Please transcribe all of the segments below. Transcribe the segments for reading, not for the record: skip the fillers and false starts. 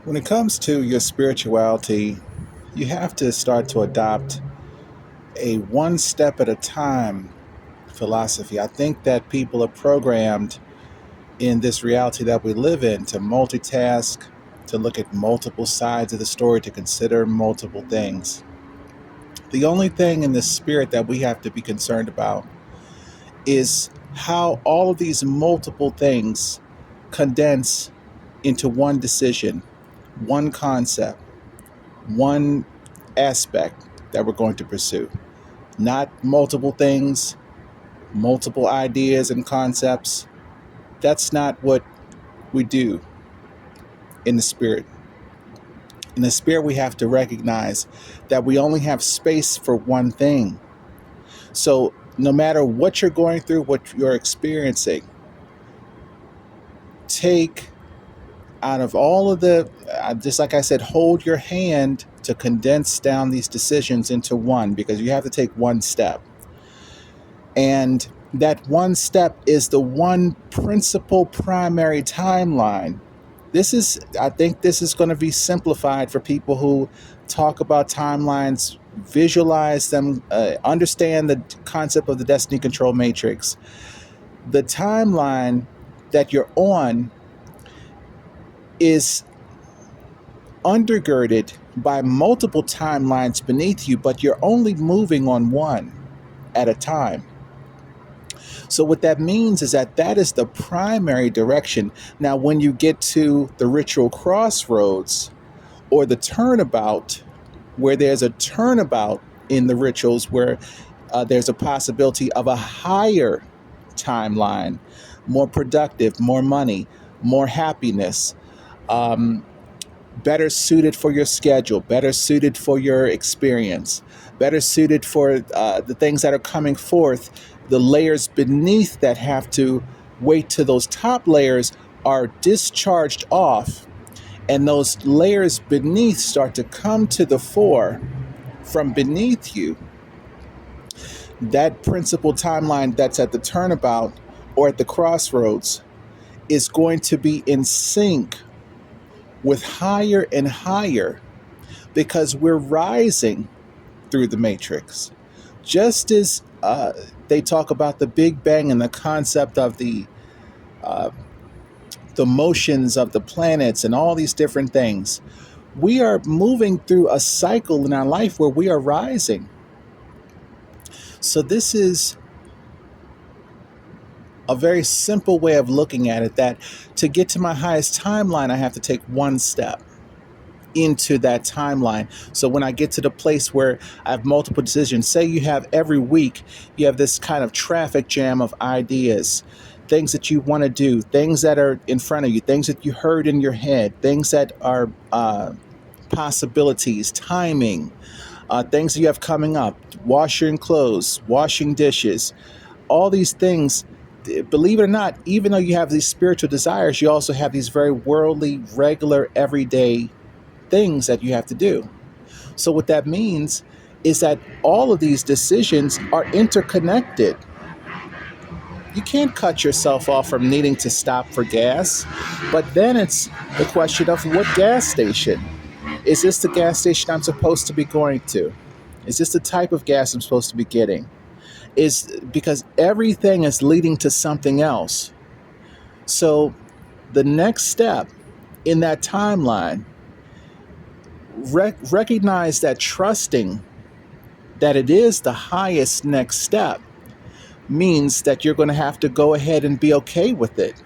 When it comes to your spirituality, you have to start to adopt a one step at a time philosophy. I think that people are programmed in this reality that we live in to multitask, to look at multiple sides of the story, to consider multiple things. The only thing in the spirit that we have to be concerned about is how all of these multiple things condense into one decision, one concept, one aspect that we're going to pursue. Not multiple things, multiple ideas and concepts. That's not what we do in the spirit. In the spirit, we have to recognize that we only have space for one thing. So, no matter what you're going through, what you're experiencing, take out of all of the, just like I said, hold your hand to condense down these decisions into one, because you have to take one step. And that one step is the one principal primary timeline. I think this is going to be simplified for people who talk about timelines, visualize them, understand the concept of the destiny control matrix. The timeline that you're on is undergirded by multiple timelines beneath you, but you're only moving on one at a time. So what that means is that is the primary direction. Now, when you get to the ritual crossroads or the turnabout, where there's a turnabout in the rituals, where there's a possibility of a higher timeline, more productive, more money, more happiness, better suited for your schedule, better suited for your experience, better suited for the things that are coming forth. The layers beneath that have to wait till those top layers are discharged off, and those layers beneath start to come to the fore from beneath you. That principal timeline that's at the turnabout or at the crossroads is going to be in sync with higher and higher, because we're rising through the matrix. Just as they talk about the Big Bang and the concept of the motions of the planets and all these different things, we are moving through a cycle in our life where we are rising. So this is a very simple way of looking at it, that to get to my highest timeline, I have to take one step into that timeline. So when I get to the place where I have multiple decisions, say you have every week, you have this kind of traffic jam of ideas, things that you want to do, things that are in front of you, things that you heard in your head, things that are possibilities, timing, things that you have coming up, washing clothes, washing dishes, all these things. Believe it or not, even though you have these spiritual desires, you also have these very worldly, regular, everyday things that you have to do. So what that means is that all of these decisions are interconnected. You can't cut yourself off from needing to stop for gas, but then it's the question of what gas station. Is this the gas station I'm supposed to be going to? Is this the type of gas I'm supposed to be getting? Is because everything is leading to something else. So the next step in that timeline, recognize that trusting that it is the highest next step means that you're going to have to go ahead and be okay with it.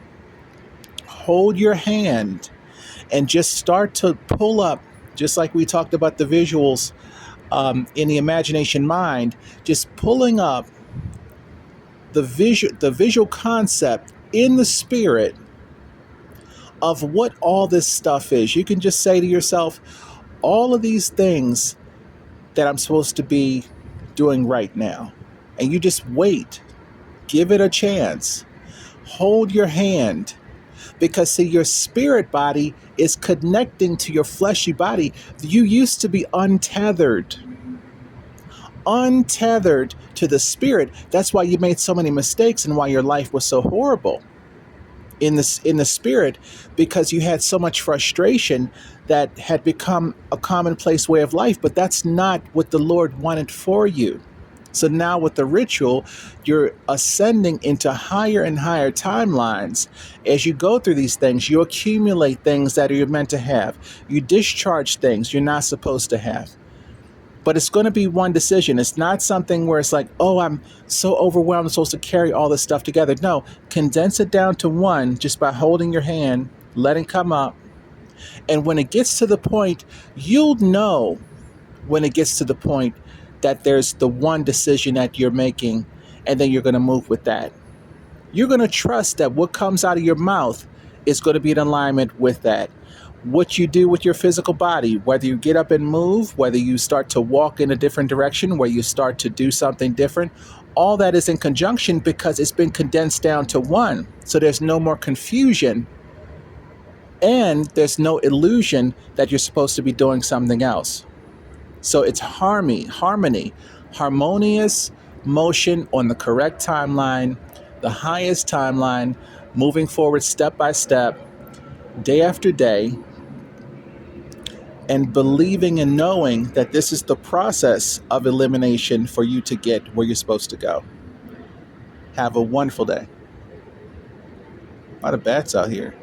Hold your hand and just start to pull up, just like we talked about the visuals in the imagination mind, just pulling up the visual concept in the spirit of what all this stuff is. You can just say to yourself, all of these things that I'm supposed to be doing right now. And you just wait. Give it a chance. Hold your hand. Because, see, your spirit body is connecting to your fleshy body. You used to be untethered to the spirit. That's why you made so many mistakes and why your life was so horrible. in the spirit, because you had so much frustration that had become a commonplace way of life. But that's not what the Lord wanted for you. So now with the ritual, you're ascending into higher and higher timelines. As you go through these things, you accumulate things that you're meant to have. You discharge things you're not supposed to have. But it's going to be one decision. It's not something where it's like, oh, I'm so overwhelmed, I'm supposed to carry all this stuff together. No, condense it down to one just by holding your hand, letting it come up. And when it gets to the point, you'll know when it gets to the point that there's the one decision that you're making, and then you're going to move with that. You're going to trust that what comes out of your mouth is going to be in alignment with that. What you do with your physical body, whether you get up and move, whether you start to walk in a different direction, where you start to do something different, all that is in conjunction because it's been condensed down to one. So there's no more confusion, and there's no illusion that you're supposed to be doing something else. So it's harmonious motion on the correct timeline, the highest timeline, moving forward step by step, day after day, and believing and knowing that this is the process of elimination for you to get where you're supposed to go. Have a wonderful day. A lot of bats out here.